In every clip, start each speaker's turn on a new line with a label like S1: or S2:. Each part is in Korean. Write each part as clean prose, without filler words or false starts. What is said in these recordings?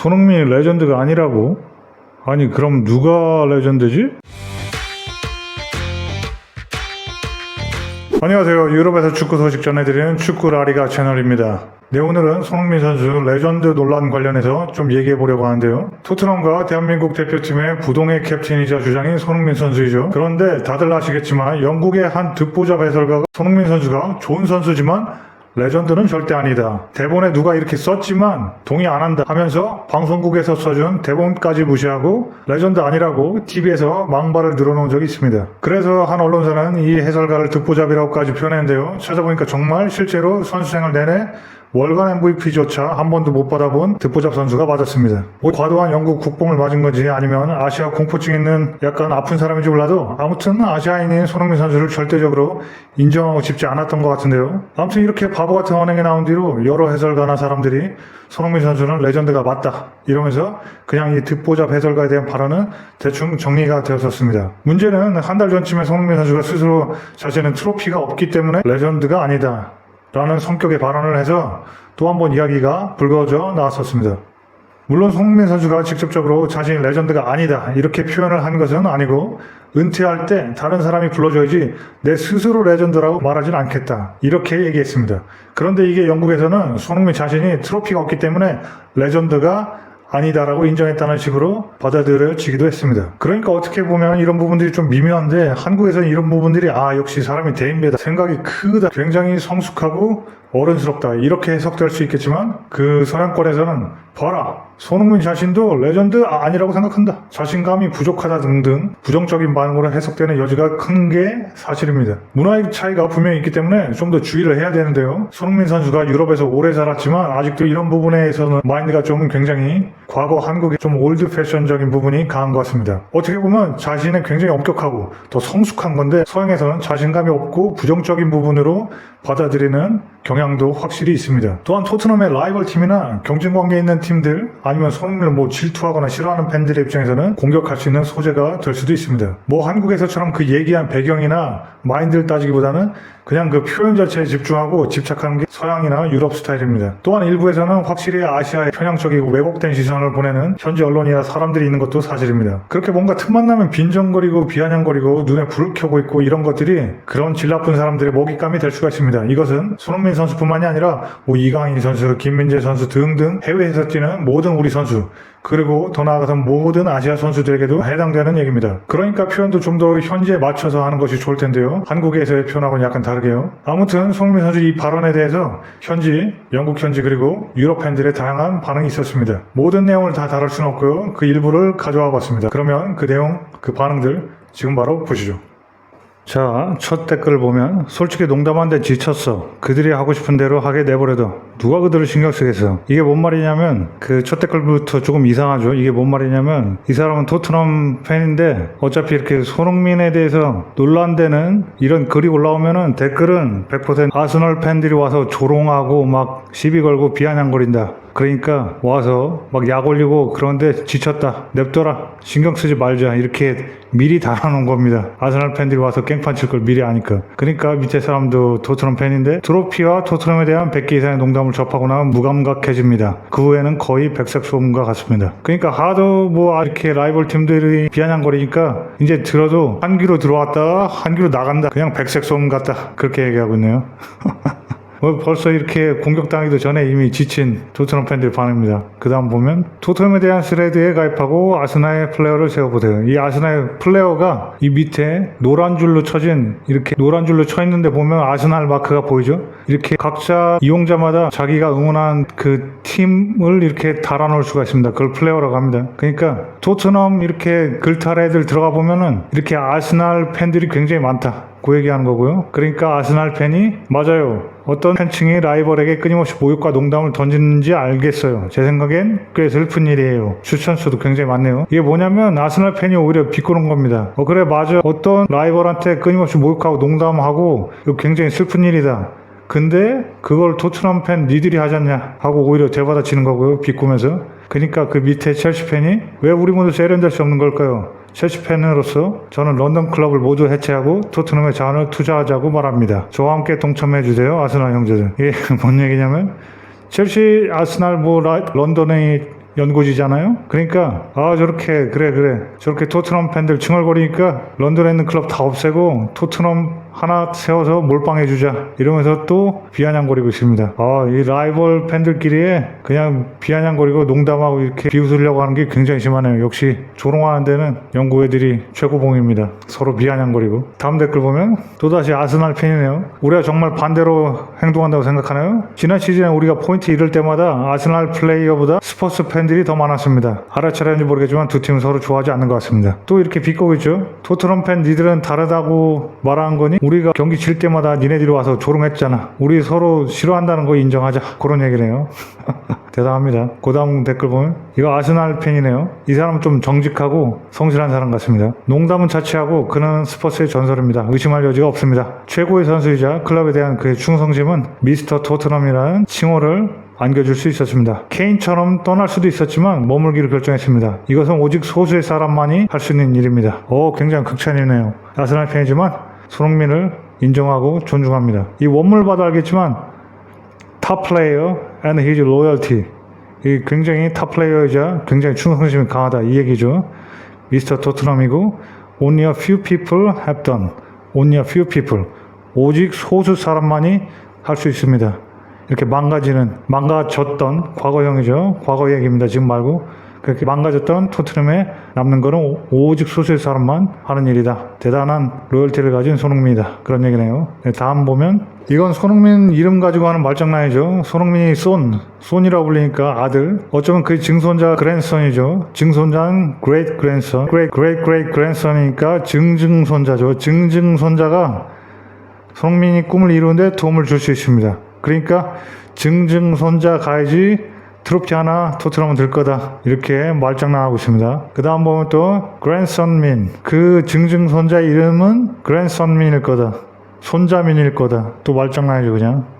S1: 손흥민이 레전드가 아니라고? 아니 그럼 누가 레전드지? 안녕하세요. 유럽에서 축구 소식 전해드리는 축구라리가 채널입니다. 네, 오늘은 손흥민 선수 레전드 논란 관련해서 좀 얘기해보려고 하는데요. 토트넘과 대한민국 대표팀의 부동의 캡틴이자 주장인 손흥민 선수이죠. 그런데 다들 아시겠지만 영국의 한 듣보잡 해설가가 손흥민 선수가 좋은 선수지만 레전드는 절대 아니다. 대본에 누가 이렇게 썼지만 동의 안 한다 하면서 방송국에서 써준 대본까지 무시하고 레전드 아니라고 TV에서 망발을 늘어놓은 적이 있습니다. 그래서 한 언론사는 이 해설가를 듣보잡이라고까지 표현했는데요. 찾아보니까 정말 실제로 선수생활 내내 월간 MVP조차 한 번도 못 받아본 듣보잡 선수가 맞았습니다. 뭐 과도한 영국 국뽕을 맞은 건지 아니면 아시아 공포증 있는 약간 아픈 사람인지 몰라도 아무튼 아시아인인 손흥민 선수를 절대적으로 인정하고 싶지 않았던 것 같은데요. 아무튼 이렇게 바보 같은 언행이 나온 뒤로 여러 해설가나 사람들이 손흥민 선수는 레전드가 맞다 이러면서 그냥 이 듣보잡 해설가에 대한 발언은 대충 정리가 되었었습니다. 문제는 한 달 전쯤에 손흥민 선수가 스스로 자신은 트로피가 없기 때문에 레전드가 아니다 라는 성격의 발언을 해서 또 한 번 이야기가 불거져 나왔었습니다. 물론 손흥민 선수가 직접적으로 자신이 레전드가 아니다 이렇게 표현을 한 것은 아니고 은퇴할 때 다른 사람이 불러줘야지 내 스스로 레전드라고 말하진 않겠다 이렇게 얘기했습니다. 그런데 이게 영국에서는 손흥민 자신이 트로피가 없기 때문에 레전드가 아니다라고 인정했다는 식으로 받아들여지기도 했습니다. 그러니까 어떻게 보면 이런 부분들이 좀 미묘한데 한국에서는 이런 부분들이 역시 사람이 대인배다, 생각이 크다, 굉장히 성숙하고 어른스럽다 이렇게 해석될 수 있겠지만 그 서양권에서는 봐라 손흥민 자신도 레전드 아니라고 생각한다, 자신감이 부족하다 등등 부정적인 반응으로 해석되는 여지가 큰 게 사실입니다. 문화의 차이가 분명히 있기 때문에 좀 더 주의를 해야 되는데요. 손흥민 선수가 유럽에서 오래 살았지만 아직도 이런 부분에서는 마인드가 좀 굉장히 과거 한국의 좀 올드 패션적인 부분이 강한 것 같습니다. 어떻게 보면 자신은 굉장히 엄격하고 더 성숙한 건데 서양에서는 자신감이 없고 부정적인 부분으로 받아들이는 경향도 확실히 있습니다. 또한 토트넘의 라이벌 팀이나 경쟁 관계에 있는 팀들 아니면 손흥민을 질투하거나 싫어하는 팬들의 입장에서는 공격할 수 있는 소재가 될 수도 있습니다. 한국에서처럼 그 얘기한 배경이나 마인드를 따지기보다는 그냥 그 표현 자체에 집중하고 집착하는 게 서양이나 유럽 스타일입니다. 또한 일부에서는 확실히 아시아에 편향적이고 왜곡된 시선을 보내는 현지 언론이나 사람들이 있는 것도 사실입니다. 그렇게 뭔가 틈만 나면 빈정거리고 비아냥거리고 눈에 불을 켜고 있고 이런 것들이 그런 질 나쁜 사람들의 먹잇감이 될 수가 있습니다. 이것은 손흥민 선수뿐만이 아니라 이강인 선수, 김민재 선수 등등 해외에서 뛰는 모든 우리 선수 그리고 더 나아가서 모든 아시아 선수들에게도 해당되는 얘기입니다. 그러니까 표현도 좀 더 현지에 맞춰서 하는 것이 좋을 텐데요. 한국에서의 표현하고는 약간 다르게요. 아무튼 손흥민 선수 이 발언에 대해서 현지, 영국 현지 그리고 유럽 팬들의 다양한 반응이 있었습니다. 모든 내용을 다 다룰 수는 없고요. 그 일부를 가져와 봤습니다. 그러면 그 내용, 그 반응들 지금 바로 보시죠. 자, 첫 댓글을 보면 솔직히 농담한데 지쳤어. 그들이 하고 싶은 대로 하게 내버려둬. 누가 그들을 신경 쓰겠어. 이게 뭔 말이냐면 그 첫 댓글부터 조금 이상하죠. 이게 뭔 말이냐면 이 사람은 토트넘 팬인데 어차피 이렇게 손흥민에 대해서 논란되는 이런 글이 올라오면은 댓글은 100% 아스널 팬들이 와서 조롱하고 막 시비 걸고 비아냥거린다. 그러니까 와서 막 약 올리고 그런데 지쳤다, 냅둬라, 신경 쓰지 말자 이렇게 미리 달아놓은 겁니다. 아스널 팬들이 와서 깽판 칠 걸 미리 아니까. 그러니까 밑에 사람도 토트넘 팬인데 트로피와 토트넘에 대한 100개 이상의 농담을 접하고 나면 무감각해집니다. 그 후에는 거의 백색 소음과 같습니다. 그러니까 하도 이렇게 라이벌 팀들이 비아냥거리니까 이제 들어도 한 귀로 들어왔다가 한 귀로 나간다, 그냥 백색 소음 같다 그렇게 얘기하고 있네요. 벌써 이렇게 공격당하기도 전에 이미 지친 토트넘 팬들 반응입니다. 그 다음 보면 토트넘에 대한 스레드에 가입하고 아스날의 플레이어를 세워보세요. 이 아스날 플레이어가 이 밑에 노란 줄로 쳐진, 이렇게 노란 줄로 쳐 있는데 보면 아스날 마크가 보이죠? 이렇게 각자 이용자마다 자기가 응원한 그 팀을 이렇게 달아놓을 수가 있습니다. 그걸 플레이어라고 합니다. 그러니까 토트넘 이렇게 글탈 애들 들어가 보면은 이렇게 아스날 팬들이 굉장히 많다, 그 얘기하는 거고요. 그러니까 아스날 팬이 맞아요, 어떤 팬층이 라이벌에게 끊임없이 모욕과 농담을 던지는지 알겠어요. 제 생각엔 꽤 슬픈 일이에요. 추천수도 굉장히 많네요. 이게 뭐냐면 아스날 팬이 오히려 비꼬는 겁니다. 그래 맞아, 어떤 라이벌한테 끊임없이 모욕하고 농담하고 이거 굉장히 슬픈 일이다. 근데 그걸 토트넘 팬 니들이 하잖냐 하고 오히려 대받아치는 거고요, 비꼬면서. 그러니까 그 밑에 첼시 팬이 왜 우리 모두 세련될 수 없는 걸까요? 첼시 팬으로서 저는 런던 클럽을 모두 해체하고 토트넘에 자원을 투자하자고 말합니다. 저와 함께 동참해주세요, 아스날 형제들. 이게 뭔 얘기냐면 첼시, 아스날 런던의 연고지잖아요. 그러니까 저렇게 그래 저렇게 토트넘 팬들 칭얼거리니까 런던에 있는 클럽 다 없애고 토트넘 하나 세워서 몰빵해주자 이러면서 또 비아냥거리고 있습니다. 이 라이벌 팬들끼리에 그냥 비아냥거리고 농담하고 이렇게 비웃으려고 하는 게 굉장히 심하네요. 역시 조롱하는 데는 영국 애들이 최고봉입니다. 서로 비아냥거리고. 다음 댓글 보면 또다시 아스날 팬이네요. 우리가 정말 반대로 행동한다고 생각하나요? 지난 시즌에 우리가 포인트 잃을 때마다 아스날 플레이어보다 스퍼스 팬들이 더 많았습니다. 알아차렸는지 모르겠지만 두 팀은 서로 좋아하지 않는 것 같습니다. 또 이렇게 비꼬고 있죠. 토트넘 팬 니들은 다르다고 말하는 거니? 우리가 경기 질 때마다 니네들이 와서 조롱했잖아. 우리 서로 싫어한다는 거 인정하자. 그런 얘기네요. 대단합니다. 그 다음 댓글 보면 이거 아스날 팬이네요. 이 사람은 좀 정직하고 성실한 사람 같습니다. 농담은 자취하고 그는 스퍼스의 전설입니다. 의심할 여지가 없습니다. 최고의 선수이자 클럽에 대한 그의 충성심은 미스터 토트넘이라는 칭호를 안겨줄 수 있었습니다. 케인처럼 떠날 수도 있었지만 머물기로 결정했습니다. 이것은 오직 소수의 사람만이 할 수 있는 일입니다. 굉장히 극찬이네요. 아스날 팬이지만 손흥민을 인정하고 존중합니다. 이 원문을 봐도 알겠지만 탑 플레이어 and his loyalty, 이 굉장히 탑 플레이어이자 굉장히 충성심이 강하다 이 얘기죠. 미스터 토트넘이고 only a few people have done, only a few people, 오직 소수 사람만이 할 수 있습니다. 이렇게 망가졌던 과거형이죠. 과거 얘기입니다. 지금 말고. 그렇게 망가졌던 토트넘에 남는 거는 오직 소수의 사람만 하는 일이다. 대단한 로열티를 가진 손흥민이다. 그런 얘기네요. 다음 보면 이건 손흥민 이름 가지고 하는 말장난이죠. 손흥민이 손이라고 불리니까 아들. 어쩌면 그 증손자 그랜선이죠. 증손자는 great grandson, great grandson이니까 증증손자죠. 증증손자가 손흥민이 꿈을 이루는데 도움을 줄 수 있습니다. 그러니까 증증손자 가야지 트로피 하나 토트넘은 들 거다. 이렇게 말장난하고 있습니다. 그 다음 보면 또 그랜선민, 그 증증손자 이름은 그랜선민일 거다. 손자민일 거다. 또 말장난이죠 그냥.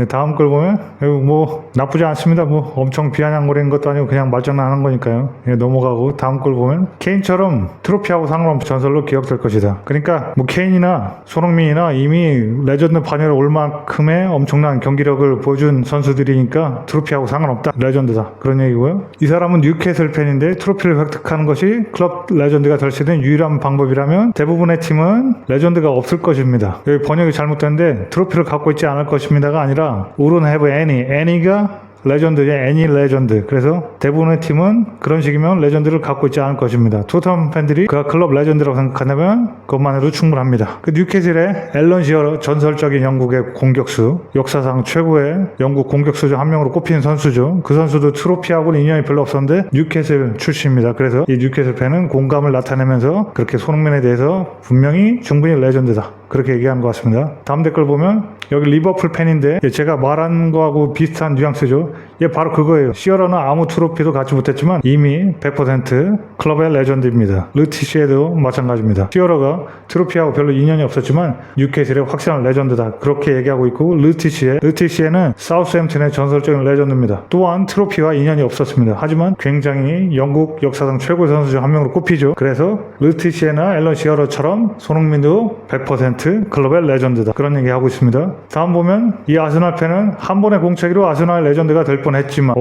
S1: 다음 걸 보면 뭐 나쁘지 않습니다. 뭐 엄청 비아냥거리는 것도 아니고 그냥 말장난하는 거니까요. 넘어가고 다음 걸 보면 케인처럼 트로피하고 상관없이 전설로 기억될 것이다. 그러니까 뭐 케인이나 손흥민이나 이미 레전드 반열에 올 만큼의 엄청난 경기력을 보여준 선수들이니까 트로피하고 상관없다. 레전드다. 그런 얘기고요. 이 사람은 뉴캐슬 팬인데 트로피를 획득하는 것이 클럽 레전드가 될 수 있는 유일한 방법이라면 대부분의 팀은 레전드가 없을 것입니다. 여기 번역이 잘못됐는데 트로피를 갖고 있지 않을 것입니다가 아니라 wouldn't have any가 레전드죠. any 레전드. 그래서 대부분의 팀은 그런 식이면 레전드를 갖고 있지 않을 것입니다. 토트넘 팬들이 그가 클럽 레전드라고 생각한다면 그것만으로 충분합니다. 그 뉴캐슬의 앨런 시어러, 전설적인 영국의 공격수, 역사상 최고의 영국 공격수 중 한 명으로 꼽힌 선수죠. 그 선수도 트로피하고는 인연이 별로 없었는데 뉴캐슬 출신입니다. 그래서 이 뉴캐슬 팬은 공감을 나타내면서 그렇게 손흥민에 대해서 분명히 충분히 레전드다. 그렇게 얘기하는 것 같습니다. 다음 댓글 보면 여기 리버풀 팬인데 제가 말한 거하고 비슷한 뉘앙스죠. 바로 그거예요. 시어러는 아무 트로피도 갖지 못했지만 이미 100% 클럽의 레전드입니다. 르티시에도 마찬가지입니다. 시어러가 트로피하고 별로 인연이 없었지만 뉴캐슬의 확실한 레전드다. 그렇게 얘기하고 있고 르티시에는 사우스햄튼의 전설적인 레전드입니다. 또한 트로피와 인연이 없었습니다. 하지만 굉장히 영국 역사상 최고의 선수 중 한 명으로 꼽히죠. 그래서 르티시에나 앨런 시어러처럼 손흥민도 100% 클럽의 레전드다. 그런 얘기하고 있습니다. 다음 보면 이 아스날 팬은 한 번의 공차기로 아스날 레전드가 될 뻔했지만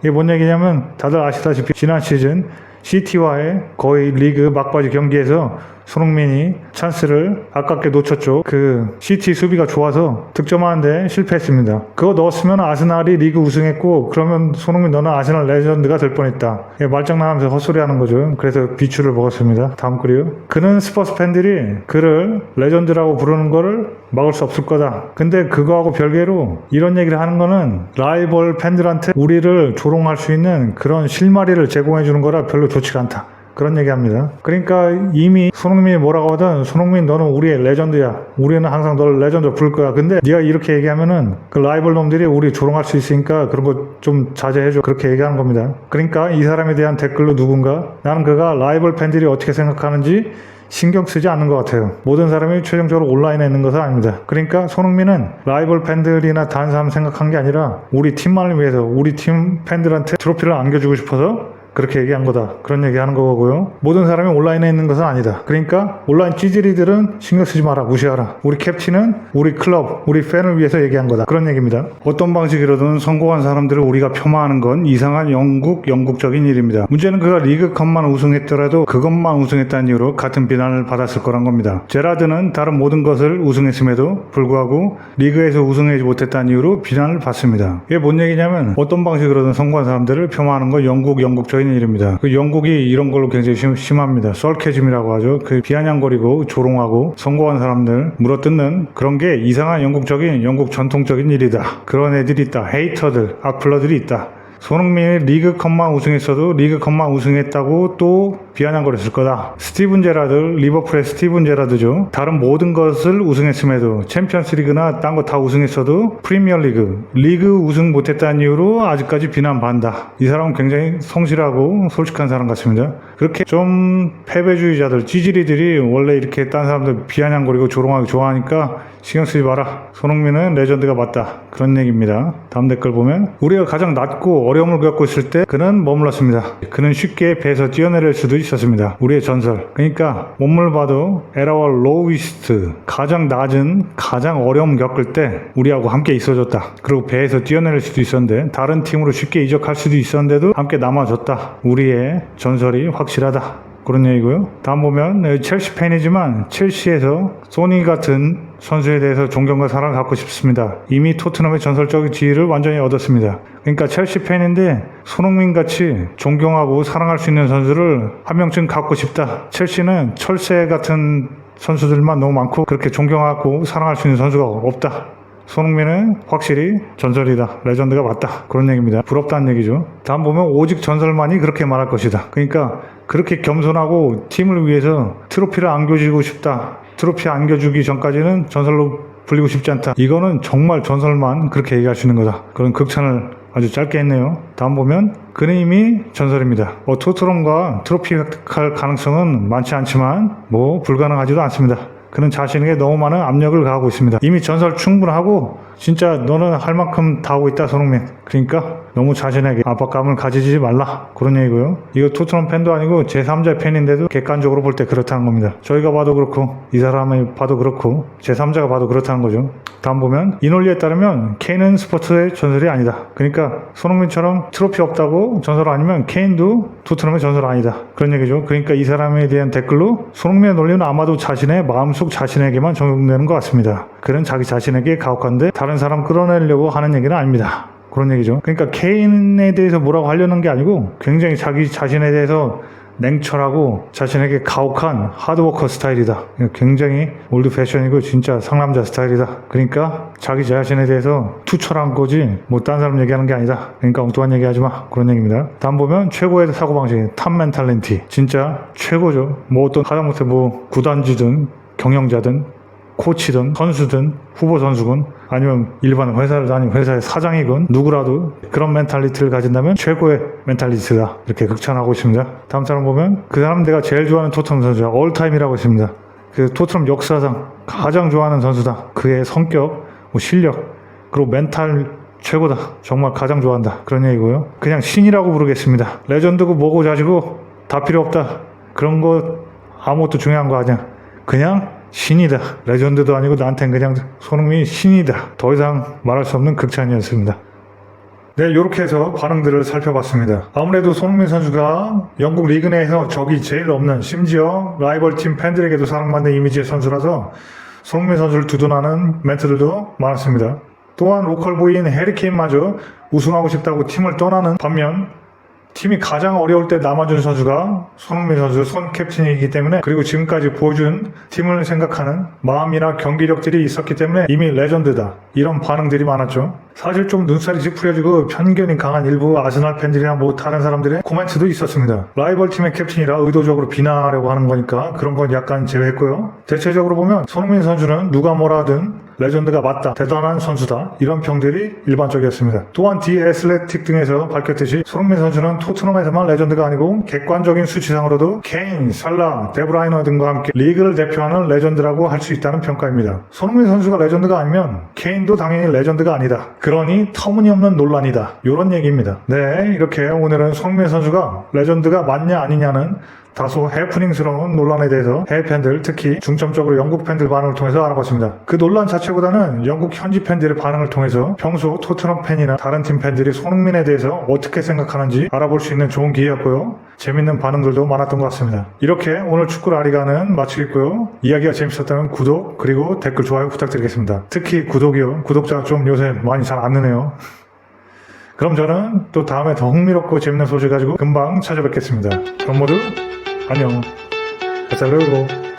S1: 이게 뭔 얘기냐면 다들 아시다시피 지난 시즌 시티와의 거의 리그 막바지 경기에서 손흥민이 찬스를 아깝게 놓쳤죠. 그 시티 수비가 좋아서 득점하는데 실패했습니다. 그거 넣었으면 아스날이 리그 우승했고 그러면 손흥민 너는 아스날 레전드가 될 뻔했다. 말장난하면서 헛소리하는 거죠. 그래서 비추를 먹었습니다. 다음 글이요. 그는 스퍼스 팬들이 그를 레전드라고 부르는 거를 막을 수 없을 거다. 근데 그거하고 별개로 이런 얘기를 하는 거는 라이벌 팬들한테 우리를 조롱할 수 있는 그런 실마리를 제공해 주는 거라 별로 좋지가 않다. 그런 얘기합니다. 그러니까 이미 손흥민이 뭐라고 하든 손흥민 너는 우리의 레전드야. 우리는 항상 너를 레전드로 부를 거야. 근데 네가 이렇게 얘기하면은 그 라이벌 놈들이 우리 조롱할 수 있으니까 그런 거 좀 자제해줘. 그렇게 얘기하는 겁니다. 그러니까 이 사람에 대한 댓글로 누군가 나는 그가 라이벌 팬들이 어떻게 생각하는지 신경 쓰지 않는 것 같아요. 모든 사람이 최종적으로 온라인에 있는 것은 아닙니다. 그러니까 손흥민은 라이벌 팬들이나 다른 사람 생각한 게 아니라 우리 팀만을 위해서 우리 팀 팬들한테 트로피를 안겨주고 싶어서 그렇게 얘기한 거다. 그런 얘기하는 거고요. 모든 사람이 온라인에 있는 것은 아니다. 그러니까 온라인 찌질이들은 신경 쓰지 마라. 무시하라. 우리 캡틴은 우리 클럽, 우리 팬을 위해서 얘기한 거다. 그런 얘기입니다. 어떤 방식이라든 성공한 사람들을 우리가 폄하하는 건 이상한 영국적인 일입니다. 문제는 그가 리그컵만 우승했더라도 그것만 우승했다는 이유로 같은 비난을 받았을 거란 겁니다. 제라드는 다른 모든 것을 우승했음에도 불구하고 리그에서 우승하지 못했다는 이유로 비난을 받습니다. 이게 뭔 얘기냐면 어떤 방식으로든 성공한 사람들을 폄하하는 건 영국적인 일입니다. 그 영국이 이런 걸로 굉장히 심합니다. 썰캐즘이라고 하죠. 그 비아냥거리고 조롱하고 성공한 사람들 물어뜯는 그런 게 이상한 영국 전통적인 일이다. 그런 애들이 있다. 헤이터들, 악플러들이 있다. 손흥민이 리그컵만 우승했어도 리그컵만 우승했다고 또 비아냥거렸을 거다. 스티븐 제라드, 리버풀의 스티븐 제라드죠. 다른 모든 것을 우승했음에도 챔피언스 리그나 딴 거 다 우승했어도 프리미어 리그 우승 못했다는 이유로 아직까지 비난받는다. 이 사람은 굉장히 성실하고 솔직한 사람 같습니다. 그렇게 좀 패배주의자들, 찌질이들이 원래 이렇게 딴 사람들 비아냥거리고 조롱하기 좋아하니까 신경 쓰지 마라. 손흥민은 레전드가 맞다. 그런 얘기입니다. 다음 댓글 보면 우리가 가장 낮고 어려움을 겪고 있을 때 그는 머물렀습니다. 그는 쉽게 배에서 뛰어내릴 수도 있었습니다. 우리의 전설. 그러니까 몸을 봐도 at our lowest, 가장 낮은 가장 어려움 겪을 때 우리하고 함께 있어줬다. 그리고 배에서 뛰어내릴 수도 있었는데 다른 팀으로 쉽게 이적할 수도 있었는데도 함께 남아줬다. 우리의 전설이 확실하다. 그런 얘기고요. 다음 보면 첼시 팬이지만 첼시에서 소니 같은 선수에 대해서 존경과 사랑을 갖고 싶습니다. 이미 토트넘의 전설적인 지위를 완전히 얻었습니다. 그러니까 첼시 팬인데 손흥민같이 존경하고 사랑할 수 있는 선수를 한 명쯤 갖고 싶다. 첼시는 철새 같은 선수들만 너무 많고 그렇게 존경하고 사랑할 수 있는 선수가 없다. 손흥민은 확실히 전설이다. 레전드가 맞다. 그런 얘기입니다. 부럽다는 얘기죠. 다음 보면 오직 전설만이 그렇게 말할 것이다. 그러니까 그렇게 겸손하고 팀을 위해서 트로피를 안겨주고 싶다. 트로피 안겨주기 전까지는 전설로 불리고 싶지 않다. 이거는 정말 전설만 그렇게 얘기할 수 있는 거다. 그런 극찬을 아주 짧게 했네요. 다음 보면 그는 이미 전설입니다. 토트넘과 트로피 획득할 가능성은 많지 않지만 불가능하지도 않습니다. 그는 자신에게 너무 많은 압력을 가하고 있습니다. 이미 전설 충분하고 진짜 너는 할 만큼 다 하고 있다 손흥민. 그러니까 너무 자신에게 압박감을 가지지 말라. 그런 얘기고요. 이거 토트넘 팬도 아니고 제3자 팬인데도 객관적으로 볼 때 그렇다는 겁니다. 저희가 봐도 그렇고 이 사람이 봐도 그렇고 제3자가 봐도 그렇다는 거죠. 다음 보면 이 논리에 따르면 케인은 스포츠의 전설이 아니다. 그러니까 손흥민처럼 트로피 없다고 전설 아니면 케인도 토트넘의 전설 아니다. 그런 얘기죠. 그러니까 이 사람에 대한 댓글로 손흥민의 논리는 아마도 자신의 마음속 자신에게만 적용되는 것 같습니다. 그는 자기 자신에게 가혹한데 다른 사람 끌어내려고 하는 얘기는 아닙니다. 그런 얘기죠. 그러니까 케인에 대해서 뭐라고 하려는 게 아니고 굉장히 자기 자신에 대해서 냉철하고 자신에게 가혹한 하드워커 스타일이다. 굉장히 올드 패션이고 진짜 상남자 스타일이다. 그러니까 자기 자신에 대해서 투철한 거지 딴 사람 얘기하는 게 아니다. 그러니까 엉뚱한 얘기하지 마. 그런 얘기입니다. 다음 보면 최고의 사고방식 탑 멘탈리티. 진짜 최고죠. 어떤 하다못해 구단주든 경영자든 코치든 선수든 후보 선수군 아니면 일반 회사를 다니는 회사의 사장이건 누구라도 그런 멘탈리티를 가진다면 최고의 멘탈리티다. 이렇게 극찬하고 있습니다. 다음 사람 보면 그 사람 내가 제일 좋아하는 토트넘 선수야. 올타임이라고 있습니다. 그 토트넘 역사상 가장 좋아하는 선수다. 그의 성격, 실력, 그리고 멘탈 최고다. 정말 가장 좋아한다. 그런 얘기고요. 그냥 신이라고 부르겠습니다. 레전드고 뭐고 자지고 다 필요 없다. 그런 거 아무것도 중요한 거 아니야. 그냥 신이다. 레전드도 아니고 나한텐 그냥 손흥민이 신이다. 더 이상 말할 수 없는 극찬이었습니다. 네, 이렇게 해서 반응들을 살펴봤습니다. 아무래도 손흥민 선수가 영국 리그 내에서 적이 제일 없는, 심지어 라이벌팀 팬들에게도 사랑받는 이미지의 선수라서 손흥민 선수를 두둔하는 멘트들도 많았습니다. 또한 로컬보이인 해리케인마저 우승하고 싶다고 팀을 떠나는 반면 팀이 가장 어려울 때 남아준 선수가 손흥민 선수 손 캡틴이기 때문에, 그리고 지금까지 보여준 팀을 생각하는 마음이나 경기력들이 있었기 때문에 이미 레전드다, 이런 반응들이 많았죠. 사실 좀 눈살이 찌푸려지고 편견이 강한 일부 아스날 팬들이나 다른 사람들의 코멘트도 있었습니다. 라이벌 팀의 캡틴이라 의도적으로 비난하려고 하는 거니까 그런 건 약간 제외했고요. 대체적으로 보면 손흥민 선수는 누가 뭐라 하든 레전드가 맞다, 대단한 선수다, 이런 평들이 일반적이었습니다. 또한 디 애슬레틱 등에서 밝혔듯이 손흥민 선수는 토트넘에서만 레전드가 아니고 객관적인 수치상으로도 케인, 살라, 데브라이너 등과 함께 리그를 대표하는 레전드라고 할 수 있다는 평가입니다. 손흥민 선수가 레전드가 아니면 케인도 당연히 레전드가 아니다. 그러니 터무니없는 논란이다. 이런 얘기입니다. 네, 이렇게 오늘은 손흥민 선수가 레전드가 맞냐 아니냐는 다소 해프닝스러운 논란에 대해서 해외 팬들, 특히 중점적으로 영국 팬들 반응을 통해서 알아봤습니다. 그 논란 자체보다는 영국 현지 팬들의 반응을 통해서 평소 토트넘 팬이나 다른 팀 팬들이 손흥민에 대해서 어떻게 생각하는지 알아볼 수 있는 좋은 기회였고요. 재밌는 반응들도 많았던 것 같습니다. 이렇게 오늘 축구 라리가는 마치겠고요. 이야기가 재밌었다면 구독 그리고 댓글 좋아요 부탁드리겠습니다. 특히 구독이요. 구독자가 좀 요새 많이 잘 안 느네요. 그럼 저는 또 다음에 더 흥미롭고 재밌는 소식 가지고 금방 찾아뵙겠습니다. 그럼 모두 안녕. Hasta luego.